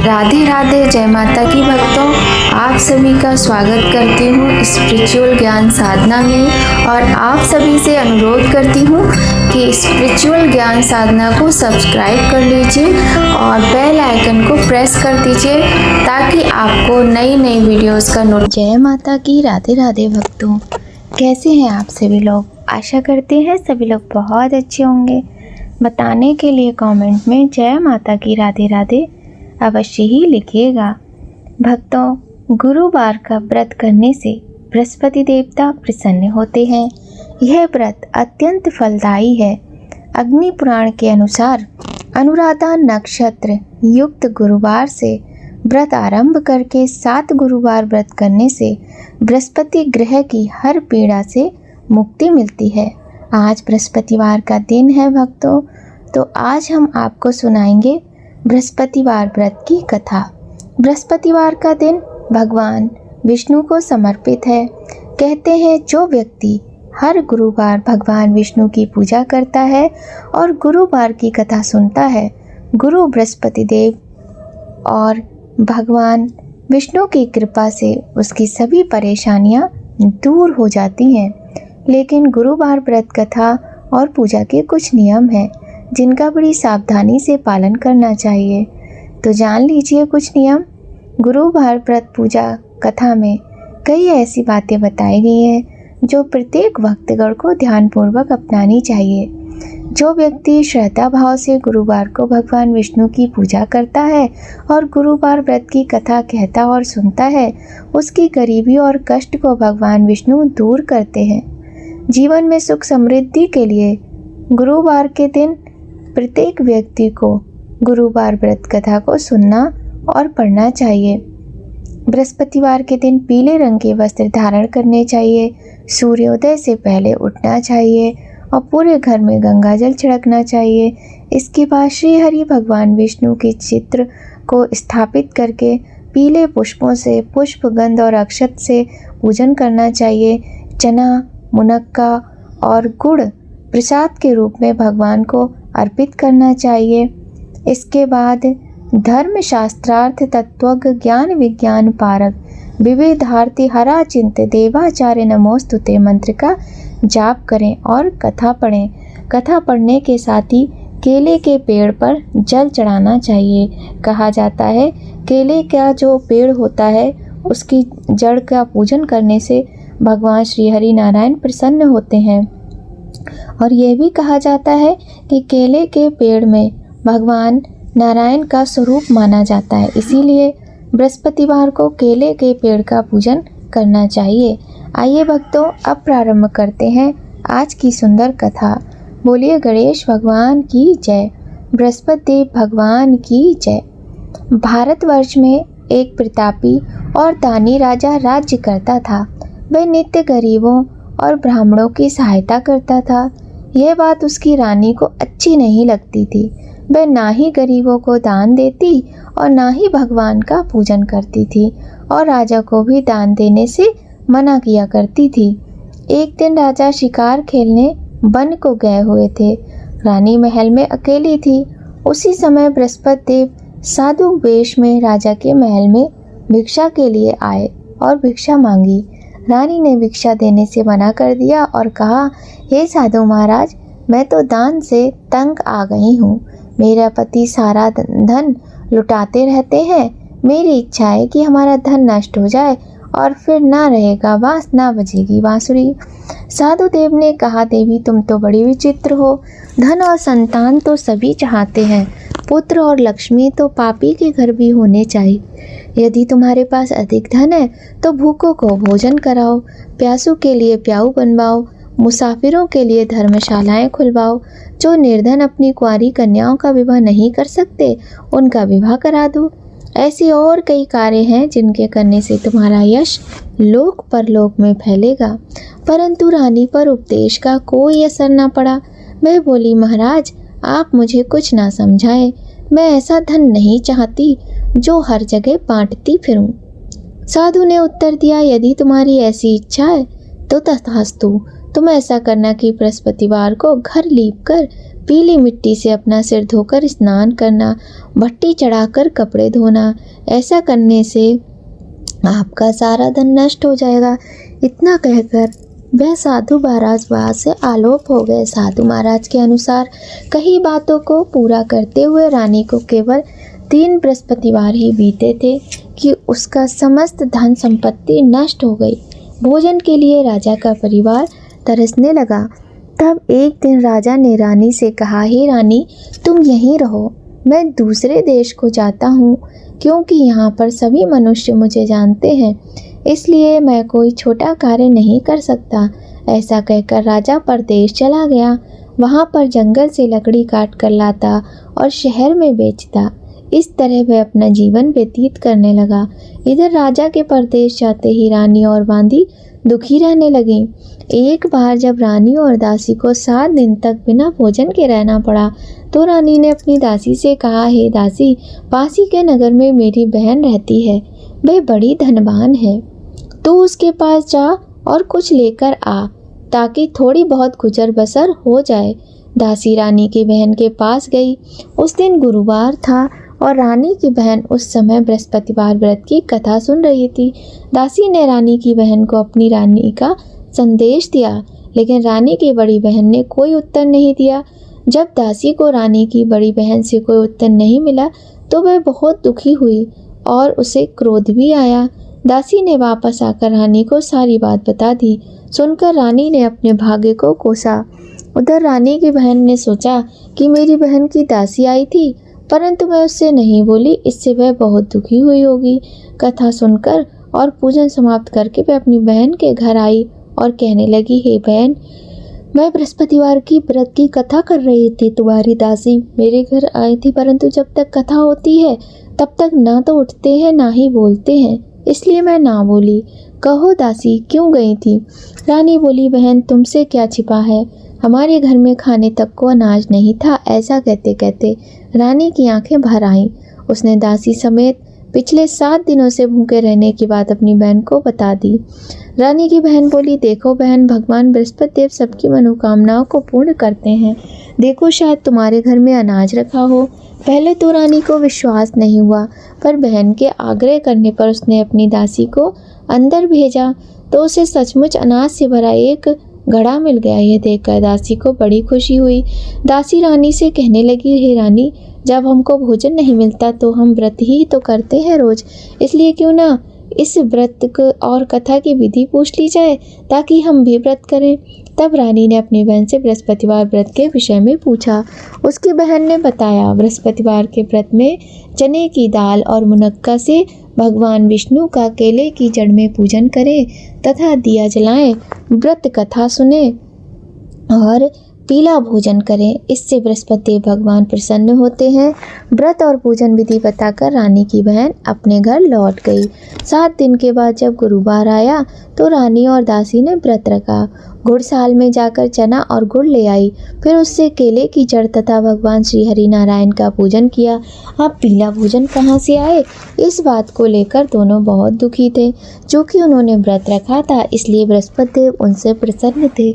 राधे राधे, जय माता की भक्तों। आप सभी का स्वागत करती हूँ स्पिरिचुअल ज्ञान साधना में और आप सभी से अनुरोध करती हूँ कि स्पिरिचुअल ज्ञान साधना को सब्सक्राइब कर लीजिए और बेल आइकन को प्रेस कर दीजिए ताकि आपको नई नई वीडियोस का जय माता की राधे राधे भक्तों, कैसे हैं आप सभी लोग। आशा करते हैं सभी लोग बहुत अच्छे होंगे। बताने के लिए कमेंट में जय माता की राधे राधे अवश्य ही लिखिएगा। भक्तों, गुरुवार का व्रत करने से बृहस्पति देवता प्रसन्न होते हैं। यह व्रत अत्यंत फलदायी है। अग्नि पुराण के अनुसार अनुराधा नक्षत्र युक्त गुरुवार से व्रत आरंभ करके 7 गुरुवार व्रत करने से बृहस्पति ग्रह की हर पीड़ा से मुक्ति मिलती है। आज बृहस्पतिवार का दिन है भक्तों, तो आज हम आपको सुनाएंगे बृहस्पतिवार व्रत की कथा। बृहस्पतिवार का दिन भगवान विष्णु को समर्पित है। कहते हैं जो व्यक्ति हर गुरुवार भगवान विष्णु की पूजा करता है और गुरुवार की कथा सुनता है, गुरु बृहस्पति देव और भगवान विष्णु की कृपा से उसकी सभी परेशानियां दूर हो जाती हैं। लेकिन गुरुवार व्रत कथा और पूजा के कुछ नियम हैं जिनका बड़ी सावधानी से पालन करना चाहिए। तो जान लीजिए कुछ नियम। गुरुवार व्रत पूजा कथा में कई ऐसी बातें बताई गई हैं जो प्रत्येक भक्तगण को ध्यानपूर्वक अपनानी चाहिए। जो व्यक्ति श्रद्धा भाव से गुरुवार को भगवान विष्णु की पूजा करता है और गुरुवार व्रत की कथा कहता और सुनता है, उसकी गरीबी और कष्ट को भगवान विष्णु दूर करते हैं। जीवन में सुख समृद्धि के लिए गुरुवार के दिन प्रत्येक व्यक्ति को गुरुवार व्रत कथा को सुनना और पढ़ना चाहिए। बृहस्पतिवार के दिन पीले रंग के वस्त्र धारण करने चाहिए। सूर्योदय से पहले उठना चाहिए और पूरे घर में गंगा जल छिड़कना चाहिए। इसके बाद श्री हरि भगवान विष्णु के चित्र को स्थापित करके पीले पुष्पों से पुष्प गंध और अक्षत से पूजन करना चाहिए। चना, मुनक्का और गुड़ प्रसाद के रूप में भगवान को अर्पित करना चाहिए। इसके बाद धर्म शास्त्रार्थ तत्वज्ञ ज्ञान विज्ञान पारक विविधार्थी हरा चिंत देवाचार्य नमोस्तुते मंत्र का जाप करें और कथा पढ़ें। कथा पढ़ने के साथ ही केले के पेड़ पर जल चढ़ाना चाहिए। कहा जाता है केले का जो पेड़ होता है उसकी जड़ का पूजन करने से भगवान श्री हरि नारायण प्रसन्न होते हैं। और यह भी कहा जाता है कि केले के पेड़ में भगवान नारायण का स्वरूप माना जाता है, इसीलिए बृहस्पतिवार को केले के पेड़ का पूजन करना चाहिए। आइए भक्तों, अब प्रारंभ करते हैं आज की सुंदर कथा। बोलिए गणेश भगवान की जय, बृहस्पति देव भगवान की जय। भारतवर्ष में एक प्रतापी और दानी राजा राज्य करता था। वह नित्य गरीबों और ब्राह्मणों की सहायता करता था। यह बात उसकी रानी को अच्छी नहीं लगती थी। वह ना ही गरीबों को दान देती और ना ही भगवान का पूजन करती थी और राजा को भी दान देने से मना किया करती थी। एक दिन राजा शिकार खेलने वन को गए हुए थे। रानी महल में अकेली थी। उसी समय बृहस्पति देव साधु वेश में राजा के महल में भिक्षा के लिए आए और भिक्षा मांगी। रानी ने भिक्षा देने से मना कर दिया और कहा, हे साधु महाराज, मैं तो दान से तंग आ गई हूँ। मेरा पति सारा धन लुटाते रहते हैं। मेरी इच्छा है कि हमारा धन नष्ट हो जाए और फिर ना रहेगा बांस, ना बजेगी बांसुरी। साधु देव ने कहा, देवी तुम तो बड़ी विचित्र हो। धन और संतान तो सभी चाहते हैं, पुत्र और लक्ष्मी तो पापी के घर भी होने चाहिए। यदि तुम्हारे पास अधिक धन है तो भूखों को भोजन कराओ, प्यासों के लिए प्याऊ बनवाओ, मुसाफिरों के लिए धर्मशालाएं खुलवाओ। जो निर्धन अपनी कुंवारी कन्याओं का विवाह नहीं कर सकते उनका विवाह करा दो। ऐसे और कई कार्य हैं जिनके करने से तुम्हारा यश लोक परलोक में फैलेगा। परंतु रानी पर उपदेश का कोई असर न पड़ा। वह बोली, महाराज आप मुझे कुछ ना समझाएं। मैं ऐसा धन नहीं चाहती जो हर जगह बांटती फिरूं। साधु ने उत्तर दिया, यदि तुम्हारी ऐसी इच्छा है तो तथास्तु। तुम ऐसा करना कि बृहस्पतिवार को घर लीप कर पीली मिट्टी से अपना सिर धोकर स्नान करना, भट्टी चढ़ाकर कपड़े धोना। ऐसा करने से आपका सारा धन नष्ट हो जाएगा। इतना कहकर वह साधु महाराज वहाँ से आलोप हो गए। साधु महाराज के अनुसार कई बातों को पूरा करते हुए रानी को केवल 3 बृहस्पतिवार ही बीते थे कि उसका समस्त धन संपत्ति नष्ट हो गई। भोजन के लिए राजा का परिवार तरसने लगा। तब एक दिन राजा ने रानी से कहा, हे रानी, तुम यहीं रहो, मैं दूसरे देश को जाता हूँ, क्योंकि यहाँ पर सभी मनुष्य मुझे जानते हैं, इसलिए मैं कोई छोटा कार्य नहीं कर सकता। ऐसा कहकर राजा परदेश चला गया। वहाँ पर जंगल से लकड़ी काट कर लाता और शहर में बेचता। इस तरह वह अपना जीवन व्यतीत करने लगा। इधर राजा के परदेश जाते ही रानी और बांदी दुखी रहने लगी। एक बार जब रानी और दासी को 7 दिन तक बिना भोजन के रहना पड़ा, तो रानी ने अपनी दासी से कहा, हे दासी, पासी के नगर में मेरी बहन रहती है, वह बड़ी धनवान है, तू उसके पास जा और कुछ लेकर आ, ताकि थोड़ी बहुत गुजर बसर हो जाए। दासी रानी की बहन के पास गई। उस दिन गुरुवार था और रानी की बहन उस समय बृहस्पतिवार व्रत की कथा सुन रही थी। दासी ने रानी की बहन को अपनी रानी का संदेश दिया, लेकिन रानी की बड़ी बहन ने कोई उत्तर नहीं दिया। जब दासी को रानी की बड़ी बहन से कोई उत्तर नहीं मिला, तो वह बहुत दुखी हुई और उसे क्रोध भी आया। दासी ने वापस आकर रानी को सारी बात बता दी। सुनकर रानी ने अपने भाग्य को कोसा। उधर रानी की बहन ने सोचा कि मेरी बहन की दासी आई थी, परंतु मैं उससे नहीं बोली, इससे वह बहुत दुखी हुई होगी। कथा सुनकर और पूजन समाप्त करके वह अपनी बहन के घर आई और कहने लगी, हे बहन, मैं बृहस्पतिवार की व्रत की कथा कर रही थी। तुम्हारी दासी मेरे घर आई थी, परंतु जब तक कथा होती है तब तक ना तो उठते हैं ना ही बोलते हैं, इसलिए मैं ना बोली। कहो दासी, क्यों गई थी? रानी बोली, बहन, तुमसे क्या छिपा है, हमारे घर में खाने तक को अनाज नहीं था। ऐसा कहते कहते रानी की आंखें भर आईं। उसने दासी समेत पिछले 7 दिनों से भूखे रहने की बात अपनी बहन को बता दी। रानी की बहन बोली, देखो बहन, भगवान बृहस्पति देव सबकी मनोकामनाओं को पूर्ण करते हैं। देखो, शायद तुम्हारे घर में अनाज रखा हो। पहले तो रानी को विश्वास नहीं हुआ, पर बहन के आग्रह करने पर उसने अपनी दासी को अंदर भेजा, तो उसे सचमुच अनाज से भरा एक घड़ा मिल गया। यह देखकर दासी को बड़ी खुशी हुई। दासी रानी से कहने लगी, हे रानी, जब हमको भोजन नहीं मिलता तो हम व्रत ही तो करते हैं रोज, इसलिए क्यों ना इस व्रत और कथा की विधि पूछ ली जाए, ताकि हम भी व्रत करें। तब रानी ने अपनी बहन से बृहस्पतिवार व्रत के विषय में पूछा। उसकी बहन ने बताया, बृहस्पतिवार के व्रत में चने की दाल और मुनक्का से भगवान विष्णु का केले की जड़ में पूजन करें तथा दिया जलाएं, व्रत कथा सुने और पीला भोजन करें, इससे बृहस्पति भगवान प्रसन्न होते हैं। व्रत और पूजन विधि बताकर रानी की बहन अपने घर लौट गई। 7 दिन के बाद जब गुरुवार आया तो रानी और दासी ने व्रत रखा। गुड़साल में जाकर चना और गुड़ ले आई, फिर उससे केले की जड़ तथा भगवान श्री हरि नारायण का पूजन किया। अब पीला भोजन कहाँ से आए, इस बात को लेकर दोनों बहुत दुखी थे। जो कि उन्होंने व्रत रखा था, इसलिए बृहस्पति देव उनसे प्रसन्न थे,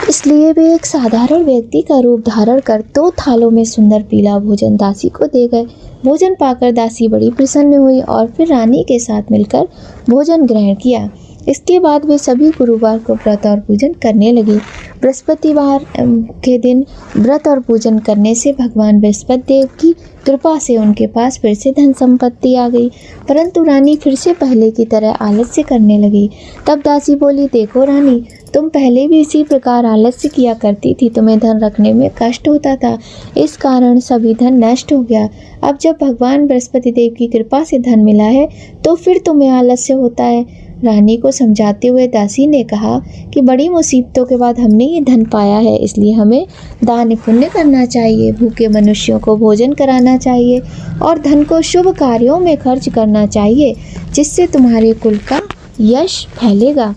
इसलिए वे एक साधारण व्यक्ति का रूप धारण कर 2 थालों में सुंदर पीला भोजन दासी को दे गए। भोजन पाकर दासी बड़ी प्रसन्न हुई और फिर रानी के साथ मिलकर भोजन ग्रहण किया। इसके बाद वे सभी गुरुवार को व्रत और पूजन करने लगी। बृहस्पतिवार के दिन व्रत और पूजन करने से भगवान बृहस्पति देव की कृपा से उनके पास फिर से धन संपत्ति आ गई, परंतु रानी फिर से पहले की तरह आलस्य करने लगी। तब दासी बोली, देखो रानी, तुम पहले भी इसी प्रकार आलस्य किया करती थी, तुम्हें धन रखने में कष्ट होता था, इस कारण सभी धन नष्ट हो गया। अब जब भगवान बृहस्पति देव की कृपा से धन मिला है तो फिर तुम्हें आलस्य होता है। रानी को समझाते हुए दासी ने कहा कि बड़ी मुसीबतों के बाद हमने ये धन पाया है, इसलिए हमें दान पुण्य करना चाहिए, भूखे मनुष्यों को भोजन कराना चाहिए और धन को शुभ कार्यों में खर्च करना चाहिए, जिससे तुम्हारे कुल का यश फैलेगा,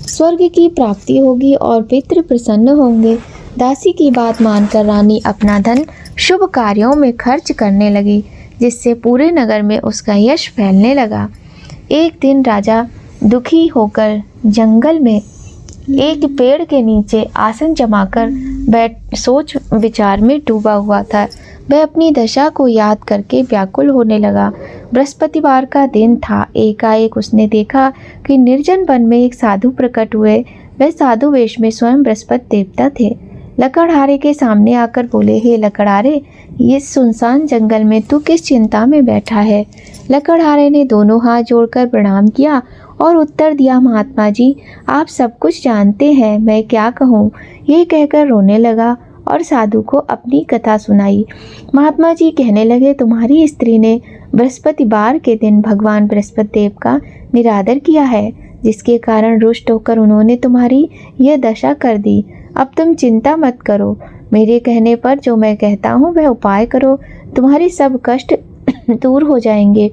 स्वर्ग की प्राप्ति होगी और पितृ प्रसन्न होंगे। दासी की बात मानकर रानी अपना धन शुभ कार्यों में खर्च करने लगी, जिससे पूरे नगर में उसका यश फैलने लगा। एक दिन राजा दुखी होकर जंगल में एक पेड़ के नीचे आसन जमाकर सोच विचार में डूबा हुआ था। वह अपनी दशा को याद करके व्याकुल होने लगा। बृहस्पतिवार का दिन था। एकाएक उसने देखा कि निर्जन वन में एक साधु प्रकट हुए। वह साधु वेश में स्वयं बृहस्पति देवता थे। लकड़हारे के सामने आकर बोले, हे लकड़हारे, इस सुनसान जंगल में तू किस चिंता में बैठा है? लकड़हारे ने दोनों हाथ जोड़कर प्रणाम किया और उत्तर दिया, महात्मा जी, आप सब कुछ जानते हैं, मैं क्या कहूँ। ये कहकर रोने लगा और साधु को अपनी कथा सुनाई। महात्मा जी कहने लगे, तुम्हारी स्त्री ने बृहस्पतिवार के दिन भगवान बृहस्पति देव का निरादर किया है, जिसके कारण रुष्ट होकर उन्होंने तुम्हारी यह दशा कर दी। अब तुम चिंता मत करो, मेरे कहने पर जो मैं कहता हूँ वह उपाय करो, तुम्हारी सब कष्ट दूर हो जाएंगे।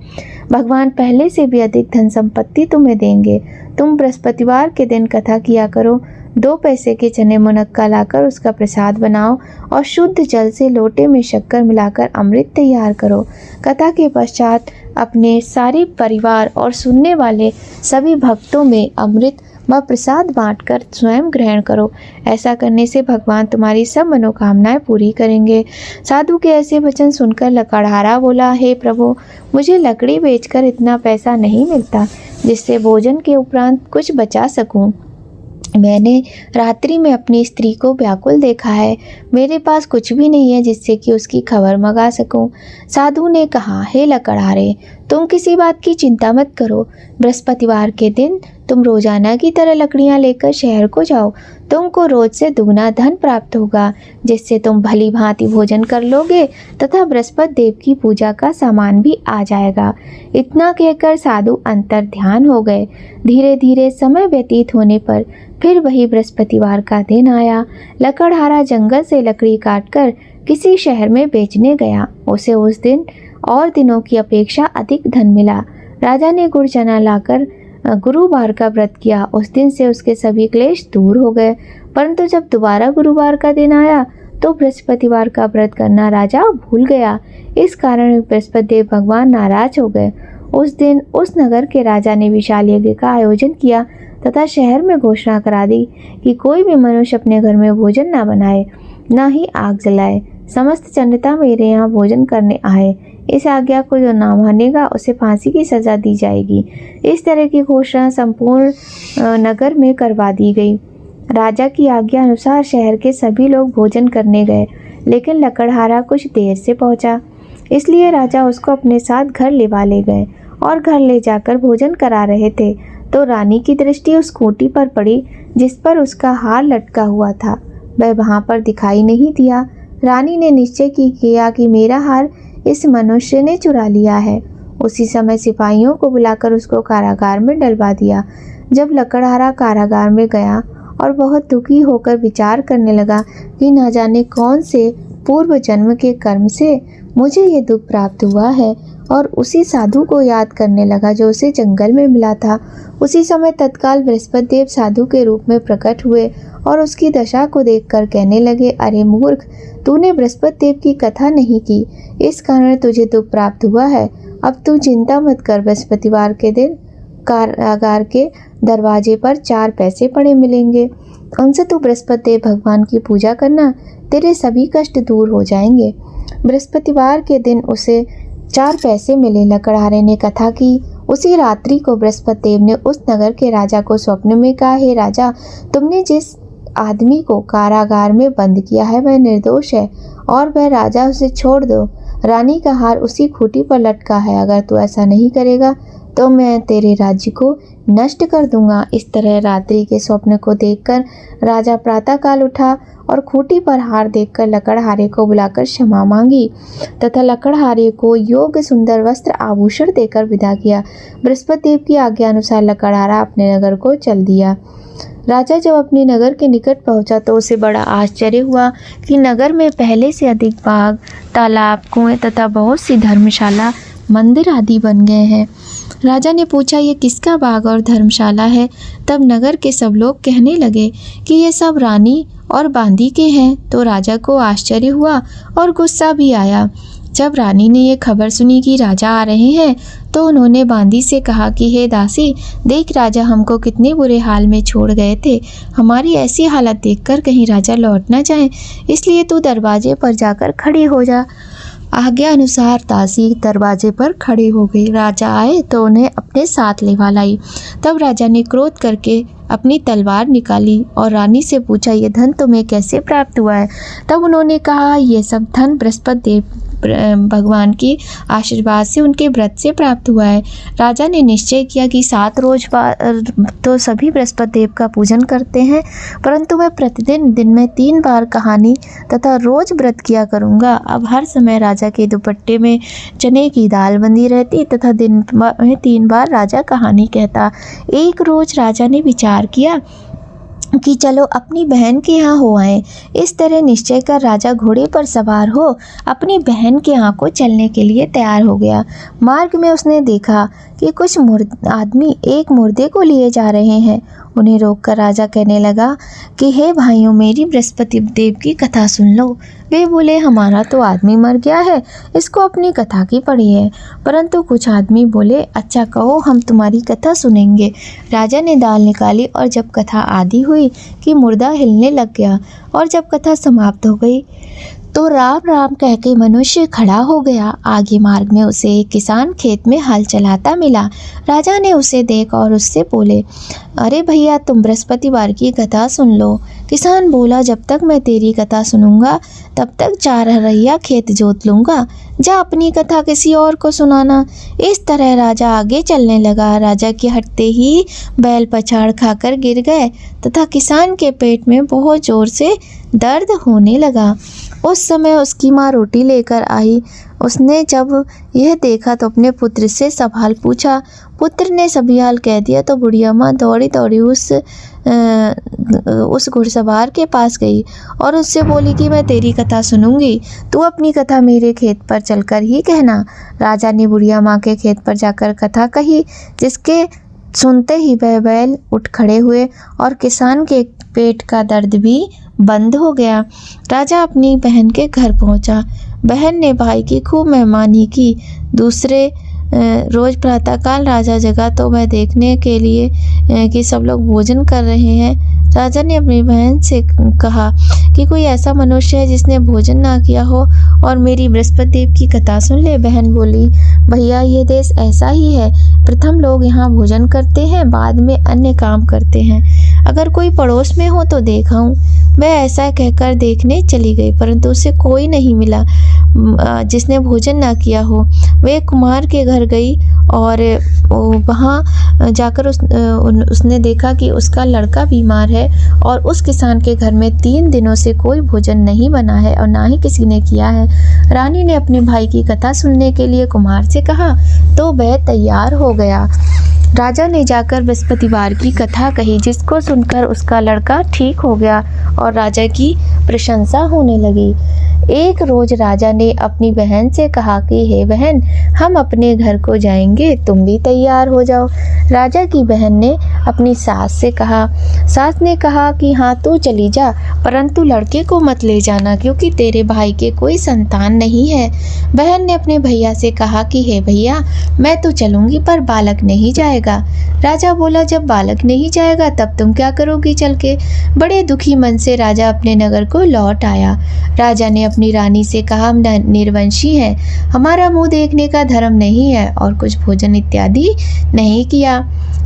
भगवान पहले से भी अधिक धन संपत्ति तुम्हें देंगे। तुम बृहस्पतिवार के दिन कथा किया करो। 2 पैसे के चने मुनक्का लाकर उसका प्रसाद बनाओ और शुद्ध जल से लोटे में शक्कर मिलाकर अमृत तैयार करो। कथा के पश्चात अपने सारे परिवार और सुनने वाले सभी भक्तों में अमृत व प्रसाद बांटकर स्वयं ग्रहण करो। ऐसा करने से भगवान तुम्हारी सब मनोकामनाएं पूरी करेंगे। साधु के ऐसे वचन सुनकर लकड़हारा बोला, हे प्रभु, मुझे लकड़ी बेचकर इतना पैसा नहीं मिलता जिससे भोजन के उपरांत कुछ बचा सकूं। मैंने रात्रि में अपनी स्त्री को व्याकुल देखा है। मेरे पास कुछ भी नहीं है जिससे कि उसकी खबर मंगा सकूं। साधु ने कहा, हे लकड़हारे, तुम किसी बात की चिंता मत करो। बृहस्पतिवार के दिन तुम रोजाना की तरह लकड़ियां लेकर शहर को जाओ। तुमको रोज से दुगना धन प्राप्त होगा, जिससे तुम भली भांति भोजन कर लोगे तथा बृहस्पति देव की पूजा का सामान भी आ जाएगा। इतना कहकर साधु अंतर ध्यान हो गए। धीरे धीरे समय व्यतीत होने पर फिर वही बृहस्पतिवार का दिन आया। लकड़हारा जंगल से लकड़ी काटकर किसी शहर में बेचने गया। उसे उस दिन और दिनों की अपेक्षा अधिक धन मिला। राजा ने गुड़ चना लाकर गुरुवार का व्रत किया। उस दिन से उसके सभी क्लेश दूर हो गए। परंतु जब दोबारा गुरुवार का दिन आया तो बृहस्पतिवार का व्रत करना राजा भूल गया। इस कारण बृहस्पति देव भगवान नाराज हो गए। उस दिन उस नगर के राजा ने विशाल यज्ञ का आयोजन किया तथा शहर में घोषणा करा दी कि कोई भी मनुष्य अपने घर में भोजन न बनाए, न ही आग जलाए। समस्त जनता मेरे यहाँ भोजन करने आए। इस आज्ञा को जो ना मानेगा उसे फांसी की सजा दी जाएगी। इस तरह की घोषणा संपूर्ण नगर में करवा दी गई। राजा की आज्ञा अनुसार शहर के सभी लोग भोजन करने गए, लेकिन लकड़हारा कुछ देर से पहुंचा। इसलिए राजा उसको अपने साथ घर लेवा ले गए और घर ले जाकर भोजन करा रहे थे तो रानी की दृष्टि उस खूंटी पर पड़ी जिस पर उसका हार लटका हुआ था। वह वहां पर दिखाई नहीं दिया। रानी ने निश्चय किया कि मेरा हार इस मनुष्य ने चुरा लिया है। उसी समय सिपाहियों को बुलाकर उसको कारागार में डलवा दिया। जब लकड़हारा कारागार में गया और बहुत दुखी होकर विचार करने लगा कि न जाने कौन से पूर्व जन्म के कर्म से मुझे ये दुख प्राप्त हुआ है, और उसी साधु को याद करने लगा जो उसे जंगल में मिला था। उसी समय तत्काल बृहस्पति देव साधु के रूप में प्रकट हुए और उसकी दशा को देखकर कहने लगे, अरे मूर्ख, तूने बृहस्पति देव की कथा नहीं की, इस कारण तुझे दुख प्राप्त हुआ है। अब तू चिंता मत कर। बृहस्पतिवार के दिन कारागार के दरवाजे पर 4 पैसे पड़े मिलेंगे। उनसे तू बृहस्पति देव भगवान की पूजा करना, तेरे सभी कष्ट दूर हो जाएंगे। बृहस्पतिवार के दिन उसे 4 पैसे मिले। लकड़हारे ने कथा की। उसी रात्रि को बृहस्पति देव ने उस नगर के राजा को स्वप्न में कहा, हे राजा, तुमने जिस आदमी को कारागार में बंद किया है वह निर्दोष है और वह राजा उसे छोड़ दो। रानी का हार उसी खूंटी पर लटका है। अगर तू ऐसा नहीं करेगा तो मैं तेरे राज्य को नष्ट कर दूंगा। इस तरह रात्रि के स्वप्न को देखकर राजा प्रातःकाल उठा और खूंटी पर हार देखकर लकड़हारे को बुलाकर क्षमा मांगी तथा लकड़हारे को योग्य सुंदर वस्त्र आभूषण देकर विदा किया। बृहस्पति देव की आज्ञा अनुसार लकड़हारा अपने नगर को चल दिया। राजा जब अपने नगर के निकट पहुंचा तो उसे बड़ा आश्चर्य हुआ कि नगर में पहले से अधिक बाग, तालाब, कुएं तथा बहुत सी धर्मशाला, मंदिर आदि बन गए हैं। राजा ने पूछा, ये किसका बाग और धर्मशाला है? तब नगर के सब लोग कहने लगे कि ये सब रानी और बांदी के हैं। तो राजा को आश्चर्य हुआ और गुस्सा भी आया। जब रानी ने ये खबर सुनी कि राजा आ रहे हैं तो उन्होंने बांदी से कहा कि हे दासी, देख राजा हमको कितने बुरे हाल में छोड़ गए थे। हमारी ऐसी हालत देखकर कहीं राजा लौट ना जाए, इसलिए तू दरवाजे पर जाकर खड़ी हो जा। आज्ञा अनुसार दासी दरवाजे पर खड़ी हो गई। राजा आए तो उन्हें अपने साथ लेवा लाई। तब राजा ने क्रोध करके अपनी तलवार निकाली और रानी से पूछा, ये धन तुम्हें कैसे प्राप्त हुआ है? तब उन्होंने कहा, ये सब धन बृहस्पति देव भगवान की आशीर्वाद से उनके व्रत से प्राप्त हुआ है। राजा ने निश्चय किया कि 7 रोज तो सभी बृहस्पति देव का पूजन करते हैं, परंतु मैं प्रतिदिन दिन में 3 बार कहानी तथा रोज व्रत किया करूँगा। अब हर समय राजा के दुपट्टे में चने की दाल बंधी रहती तथा दिन में 3 बार राजा कहानी कहता। एक रोज राजा ने विचार किया कि चलो अपनी बहन के यहाँ हो आए। इस तरह निश्चय कर राजा घोड़े पर सवार हो अपनी बहन के यहाँ को चलने के लिए तैयार हो गया। मार्ग में उसने देखा कि कुछ आदमी एक मुर्दे को लिए जा रहे हैं। उन्हें रोककर राजा कहने लगा कि हे भाइयों, मेरी बृहस्पति देव की कथा सुन लो। वे बोले, हमारा तो आदमी मर गया है, इसको अपनी कथा की पड़ी है। परंतु कुछ आदमी बोले, अच्छा कहो, हम तुम्हारी कथा सुनेंगे। राजा ने दाल निकाली और जब कथा आदि हुई कि मुर्दा हिलने लग गया और जब कथा समाप्त हो गई तो राम राम कह के मनुष्य खड़ा हो गया। आगे मार्ग में उसे एक किसान खेत में हल चलाता मिला। राजा ने उसे देख और उससे बोले, अरे भैया, तुम बृहस्पतिवार की कथा सुन लो। किसान बोला, जब तक मैं तेरी कथा सुनूंगा तब तक 4 हरैया खेत जोत लूँगा। जा अपनी कथा किसी और को सुनाना। इस तरह राजा आगे चलने लगा। राजा के हटते ही बैल पछाड़ खाकर गिर गए तथा किसान के पेट में बहुत जोर से दर्द होने लगा। उस समय उसकी माँ रोटी लेकर आई। उसने जब यह देखा तो अपने पुत्र से सब हाल पूछा। पुत्र ने सभी हाल कह दिया तो बुढ़िया माँ दौड़ी दौड़ी उस घुड़सवार के पास गई और उससे बोली कि मैं तेरी कथा सुनूंगी, तू अपनी कथा मेरे खेत पर चलकर ही कहना। राजा ने बुढ़िया माँ के खेत पर जाकर कथा कही, जिसके सुनते ही वह बैल उठ खड़े हुए और किसान के पेट का दर्द भी बंद हो गया। राजा अपनी बहन के घर पहुंचा। बहन ने भाई की खूब मेहमानी की। दूसरे रोज प्रातःकाल राजा जगा तो वह देखने के लिए कि सब लोग भोजन कर रहे हैं। राजा ने अपनी बहन से कहा कि कोई ऐसा मनुष्य है जिसने भोजन ना किया हो और मेरी बृहस्पति देव की कथा सुन ले। बहन बोली, भैया, ये देश ऐसा ही है। प्रथम लोग यहाँ भोजन करते हैं, बाद में अन्य काम करते हैं। अगर कोई पड़ोस में हो तो देखाऊं। वह ऐसा कहकर देखने चली गई, परंतु उसे कोई नहीं मिला जिसने भोजन ना किया हो। वह कुमार के घर गई और वहाँ जाकर उसने देखा कि उसका लड़का बीमार है और उस किसान के घर में 3 दिनों से कोई भोजन नहीं बना है और ना ही किसी ने किया है। रानी ने अपने भाई की कथा सुनने के लिए कुमार से कहा तो वह तैयार हो गया। राजा ने जाकर बृहस्पतिवार की कथा कही, जिसको सुनकर उसका लड़का ठीक हो गया और राजा की प्रशंसा होने लगी। एक रोज राजा ने अपनी बहन से कहा कि हे बहन, हम अपने घर को जाएंगे, तुम भी तैयार हो जाओ। राजा की बहन ने अपनी सास से कहा। सास ने कहा कि हाँ, तू चली जा, परंतु लड़के को मत ले जाना, क्योंकि तेरे भाई के कोई संतान नहीं है। बहन ने अपने भैया से कहा कि हे भैया, मैं तो चलूंगी पर बालक नहीं जाएगा। राजा बोला, जब बालक नहीं जाएगा तब तुम क्या करोगी चल के? बड़े दुखी मन से राजा अपने नगर को लौट आया। राजा ने अपनी रानी से कहा, हम निर्वंशी हैं, हमारा मुंह देखने का धर्म नहीं है और कुछ भोजन इत्यादि नहीं किया।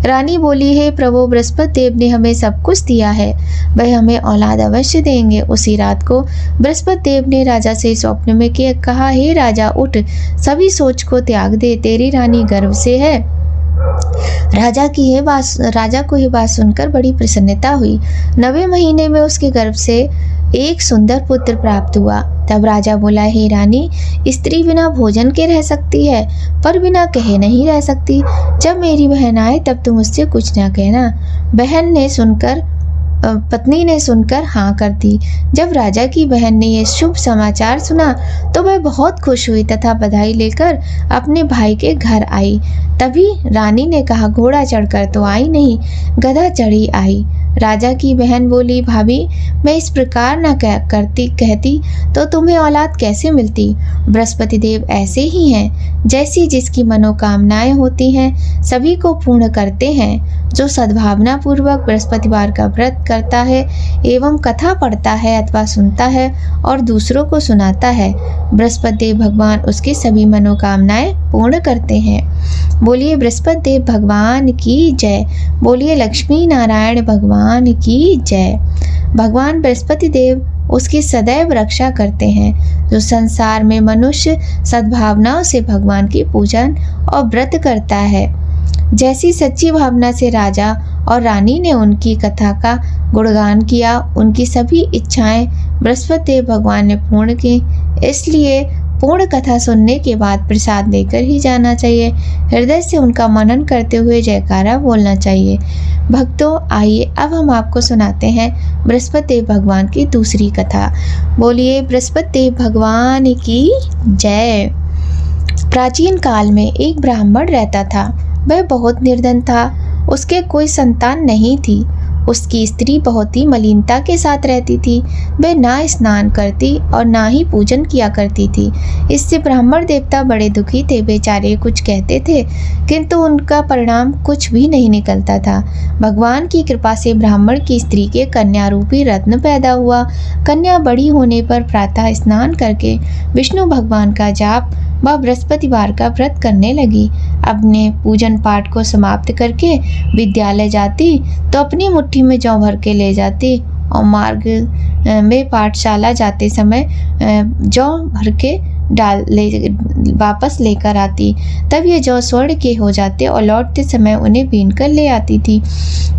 रानी बोली, हे प्रभु, बृहस्पति देव ने हमें सब कुछ दिया है, वह हमें औलाद अवश्य देंगे। उसी रात को बृहस्पति देव ने राजा से स्वप्न में कहा, हे राजा, उठ, सभी सोच को त्याग दे, तेरी रानी गर्भ से है। राजा को यह बात सुनकर बड़ी प्रसन्नता हुई। 9वें महीने में उसके गर्भ से एक सुंदर पुत्र प्राप्त हुआ। तब राजा बोला, हे रानी, स्त्री बिना भोजन के रह सकती है पर बिना कहे नहीं रह सकती। जब मेरी बहन आए तब तुम उससे कुछ ना कहना। बहन ने सुनकर पत्नी ने सुनकर हाँ कर दी। जब राजा की बहन ने यह शुभ समाचार सुना तो वह बहुत खुश हुई तथा बधाई लेकर अपने भाई के घर आई। तभी रानी ने कहा, घोड़ा चढ़कर तो आई नहीं, गधा चढ़ी आई। राजा की बहन बोली, भाभी, मैं इस प्रकार न कहती तो तुम्हें औलाद कैसे मिलती। बृहस्पति देव ऐसे ही हैं, जैसी जिसकी मनोकामनाएं होती हैं सभी को पूर्ण करते हैं। जो सद्भावना पूर्वक बृहस्पतिवार का व्रत करता है एवं कथा पढ़ता है अथवा सुनता है और दूसरों को सुनाता है, बृहस्पति देव भगवान उसकी सभी मनोकामनाएं पूर्ण करते हैं। बोलिए बृहस्पति देव भगवान की जय। बोलिए लक्ष्मी नारायण भगवान की जय। भगवान बृहस्पति देव उसकी सदैव रक्षा करते हैं। जो संसार में मनुष्य सद्भावनाओं से भगवान की पूजन और व्रत करता है, जैसी सच्ची भावना से राजा और रानी ने उनकी कथा का गुणगान किया, उनकी सभी इच्छाएं बृहस्पति देव भगवान ने पूर्ण की। इसलिए पूर्ण कथा सुनने के बाद प्रसाद लेकर ही जाना चाहिए। हृदय से उनका मनन करते हुए जयकारा बोलना चाहिए। भक्तों, आइए अब हम आपको सुनाते हैं बृहस्पति देव भगवान की दूसरी कथा। बोलिए बृहस्पति देव भगवान की जय। प्राचीन काल में एक ब्राह्मण रहता था। वह बहुत निर्धन था। उसके कोई संतान नहीं थी। उसकी स्त्री बहुत ही मलिनता के साथ रहती थी। वह ना स्नान करती और ना ही पूजन किया करती थी। इससे ब्राह्मण देवता बड़े दुखी थे। बेचारे कुछ कहते थे किंतु उनका परिणाम कुछ भी नहीं निकलता था। भगवान की कृपा से ब्राह्मण की स्त्री के कन्या रूपी रत्न पैदा हुआ। कन्या बड़ी होने पर प्रातः स्नान करके विष्णु भगवान का जाप व बृहस्पतिवार का व्रत करने लगी। अपने पूजन पाठ को समाप्त करके विद्यालय जाती तो अपनी मुट्ठी में जौ भर के ले जाती और मार्ग में पाठशाला जाते समय जौ भर के वापस लेकर आती। तब ये जौ स्वर्ण के हो जाते और लौटते समय उन्हें बीन कर ले आती थी।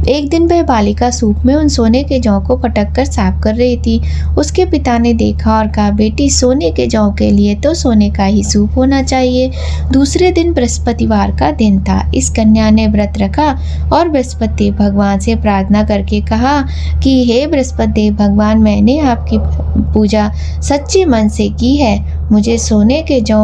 एक दिन वह बालिका सूप में उन सोने के जौ को पटक कर साफ कर रही थी। उसके पिता ने देखा और कहा, बेटी, सोने के जौ के लिए तो सोने का ही सूप होना चाहिए। दूसरे दिन बृहस्पतिवार का दिन था। इस कन्या ने व्रत रखा और बृहस्पति भगवान से प्रार्थना करके कहा कि हे बृहस्पति देव भगवान, मैंने आपकी पूजा सच्चे मन से की है। मुझे सोने के जौ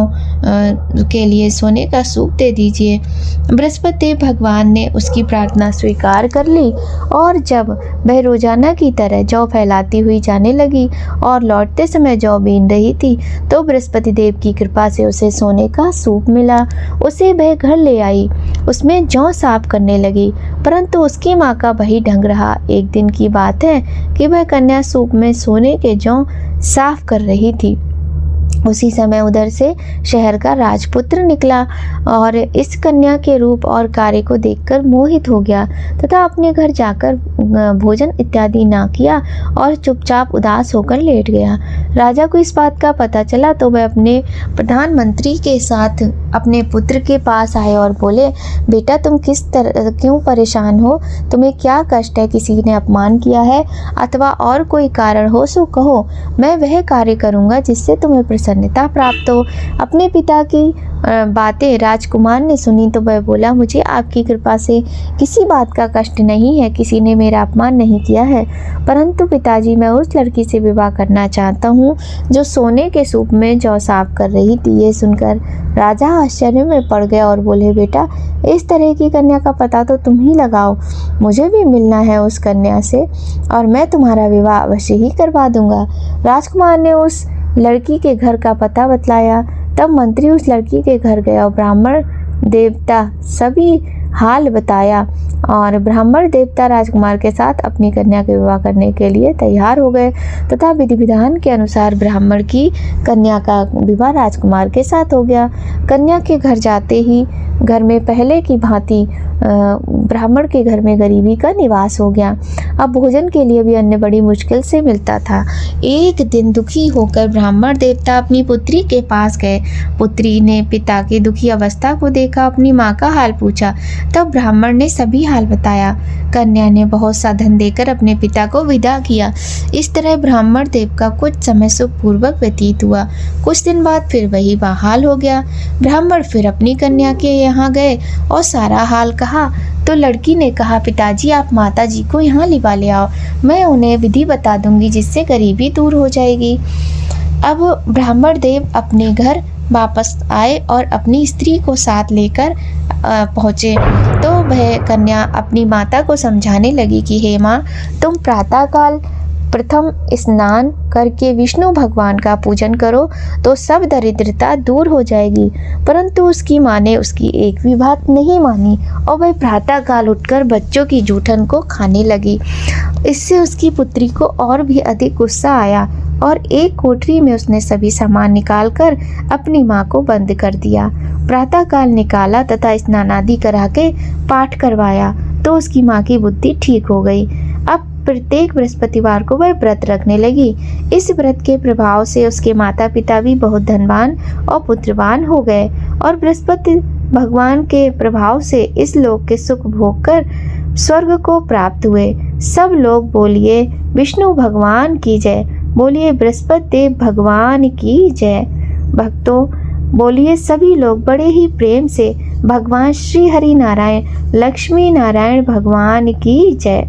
के लिए सोने का सूप दे दीजिए। बृहस्पति देव भगवान ने उसकी प्रार्थना स्वीकार कर ली और जब वह रोजाना की तरह जौ फैलाती हुई जाने लगी और लौटते समय जौ बीन रही थी तो बृहस्पति देव की कृपा से उसे सोने का सूप मिला। उसे वह घर ले आई। उसमें जौ साफ करने लगी, परंतु उसकी माँ का वही ढंग रहा। एक दिन की बात है कि वह कन्या सूप में सोने के जौ साफ कर रही थी। उसी समय उधर से शहर का राजपुत्र निकला और इस कन्या के रूप और कार्य को देखकर मोहित हो गया तथा अपने घर जाकर भोजन इत्यादि ना किया और चुपचाप उदास होकर लेट गया। राजा को इस बात का पता चला तो वह अपने प्रधानमंत्री के साथ अपने पुत्र के पास आए और बोले, बेटा, तुम क्यों परेशान हो? तुम्हें क्या कष्ट है? किसी ने अपमान किया है अथवा और कोई कारण हो सो कहो, मैं वह कार्य करूँगा जिससे तुम्हें प्रसन्नता प्राप्त हो। अपने पिता की बातें राजकुमार ने सुनी तो वह बोला, मुझे आपकी कृपा से किसी बात का कष्ट नहीं है। किसी ने मेरा अपमान नहीं किया है, परंतु पिताजी, मैं उस लड़की से विवाह करना चाहता हूँ जो सोने के सूप में जौ साफ कर रही थी। ये सुनकर राजा आश्चर्य में पड़ गया और बोले, बेटा, इस तरह की कन्या का पता तो तुम ही लगाओ। मुझे भी मिलना है उस कन्या से और मैं तुम्हारा विवाह अवश्य ही करवा दूंगा। राजकुमार ने उस लड़की के घर का पता बतलाया। तब मंत्री उस लड़की के घर गया और ब्राह्मण देवता सभी हाल बताया और ब्राह्मण देवता राजकुमार के साथ अपनी कन्या के विवाह करने के लिए तैयार हो गए तथा विधि विधान के अनुसार ब्राह्मण की कन्या का विवाह राजकुमार के साथ हो गया। कन्या के घर जाते ही घर में पहले की भांति ब्राह्मण के घर में गरीबी का निवास हो गया। अब भोजन के लिए भी अन्न बड़ी मुश्किल से मिलता था। एक दिन दुखी होकर ब्राह्मण देवता अपनी पुत्री के पास गए। पुत्री ने पिता की दुखी अवस्था को देखा, अपनी माँ का हाल पूछा। तब ब्राह्मण ने सभी हाल बताया। कन्या ने बहुत सा धन देकर अपने पिता को विदा किया। इस तरह ब्राह्मण देव का कुछ समय सुखपूर्वक व्यतीत हुआ। कुछ दिन बाद फिर वही हाल हो गया। ब्राह्मण फिर अपनी कन्या के यहाँ यहाँ गए और सारा हाल कहा तो लड़की ने कहा, पिताजी आप माता जी को यहाँ लिवा ले आओ, मैं उन्हें विधि बता दूंगी जिससे गरीबी दूर हो जाएगी। अब ब्राह्मण देव अपने घर वापस आए और अपनी स्त्री को साथ लेकर पहुँचे तो वह कन्या अपनी माता को समझाने लगी कि हे माँ, तुम प्रातःकाल प्रथम स्नान करके विष्णु भगवान का पूजन करो तो सब दरिद्रता दूर हो जाएगी। परंतु उसकी माँ ने उसकी एक भी बात नहीं मानी और वह प्रातःकाल उठकर बच्चों की जूठन को खाने लगी। इससे उसकी पुत्री को और भी अधिक गुस्सा आया और एक कोठरी में उसने सभी सामान निकालकर अपनी माँ को बंद कर दिया। प्रातःकाल निकाला तथा स्नानादि करा के पाठ करवाया तो उसकी माँ की बुद्धि ठीक हो गई। अब प्रत्येक बृहस्पतिवार को वह व्रत रखने लगी। इस व्रत के प्रभाव से उसके माता पिता भी बहुत धनवान और पुत्रवान हो गए और बृहस्पति भगवान के प्रभाव से इस लोक के सुख भोग कर स्वर्ग को प्राप्त हुए। सब लोग बोलिए विष्णु भगवान की जय, बोलिए बृहस्पति भगवान की जय। भक्तों बोलिए सभी लोग बड़े ही प्रेम से भगवान श्री हरि नारायण लक्ष्मी नारायण भगवान की जय।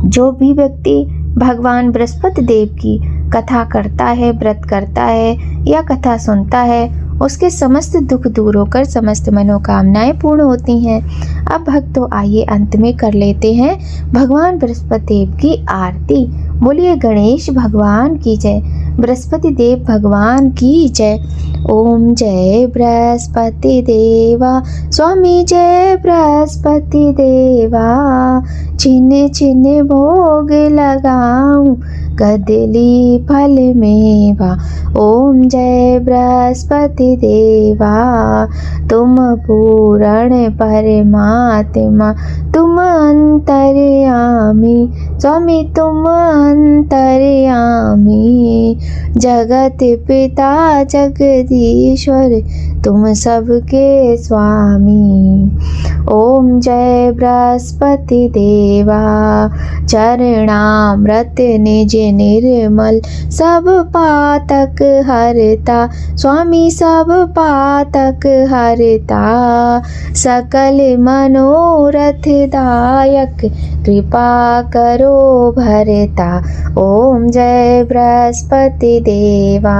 जो भी व्यक्ति भगवान बृहस्पति देव की कथा करता है, व्रत करता है या कथा सुनता है, उसके समस्त दुख दूर होकर समस्त मनोकामनाएं पूर्ण होती हैं। अब भक्तों आइए अंत में कर लेते हैं भगवान बृहस्पति देव की आरती। बोलिए गणेश भगवान की जय, बृहस्पति देव भगवान की जय। ओम जय बृहस्पति देवा, स्वामी जय बृहस्पति देवा, छिन छिन भोग लगाऊं कदली फल मेवा। ओम जय बृहस्पति देवा, तुम पूर्ण परमात्मा, तुम अंतर्यामी, स्वामी तुम अंतर्यामी, जगत पिता जगदीश्वर, तुम सबके स्वामी। ओम जय बृहस्पति देवा, चरणामृत निज निर्मल, सब पातक हरता, स्वामी सब पातक हरता, सकल मनोरथ दायक, कृपा करो भरता। ओम जय बृहस्पति देवा,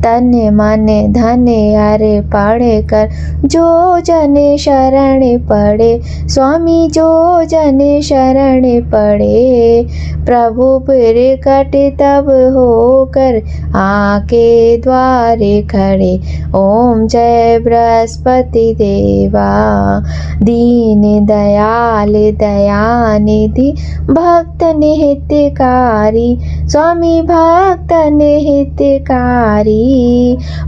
तन मन धन अर्पण कर, जो जन शरण पड़े, स्वामी जो जन शरण पड़े, प्रभु प्रकट तब होकर आके द्वारे खड़े। ओम जय बृहस्पति देवा, दीन दयाल दयानिधि, भक्त निहितकारी, स्वामी भक्त निहितकारी,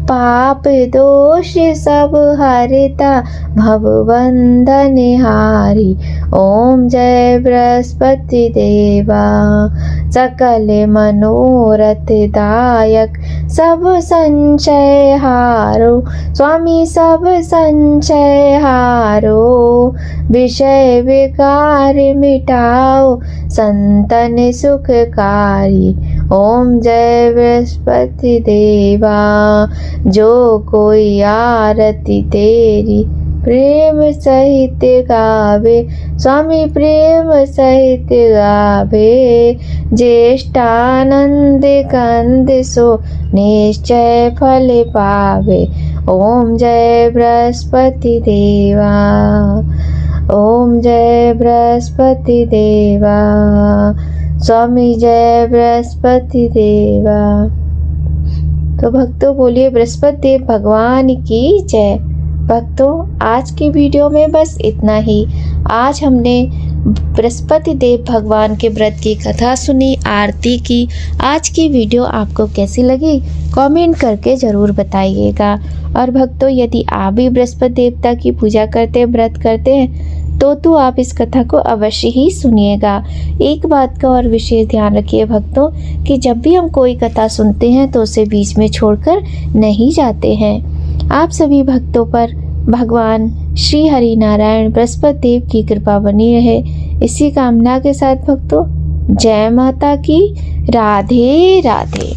पाप दोष सब हरता, भवबंधन हारी। ओम जय बृहस्पति देवा, सकल मनोरथ दायक, सब संशय हारो, स्वामी सब संशय हारो, विषय विकार मिटाओ, संतन सुखकारी। ओम जय बृहस्पति देवा, जो कोई आरती तेरी प्रेम सहित गावे, स्वामी प्रेम सहित गावे, ज्येष्ठानंद कंद सो निश्चय फल पावे। ओम जय बृहस्पति देवा, ओम जय बृहस्पति देवा, स्वामी जय बृहस्पति देवा। तो भक्तों बोलिए बृहस्पति देव भगवान की जय। भक्तों आज की वीडियो में बस इतना ही। आज हमने बृहस्पति देव भगवान के व्रत की कथा सुनी, आरती की। आज की वीडियो आपको कैसी लगी कमेंट करके ज़रूर बताइएगा। और भक्तों यदि आप भी बृहस्पति देवता की पूजा करते हैं, व्रत करते हैं तो आप इस कथा को अवश्य ही सुनिएगा। एक बात का और विशेष ध्यान रखिए भक्तों कि जब भी हम कोई कथा सुनते हैं तो उसे बीच में छोड़कर नहीं जाते हैं। आप सभी भक्तों पर भगवान श्री हरि नारायण बृहस्पति देव की कृपा बनी रहे, इसी कामना के साथ भक्तों जय माता की। राधे राधे।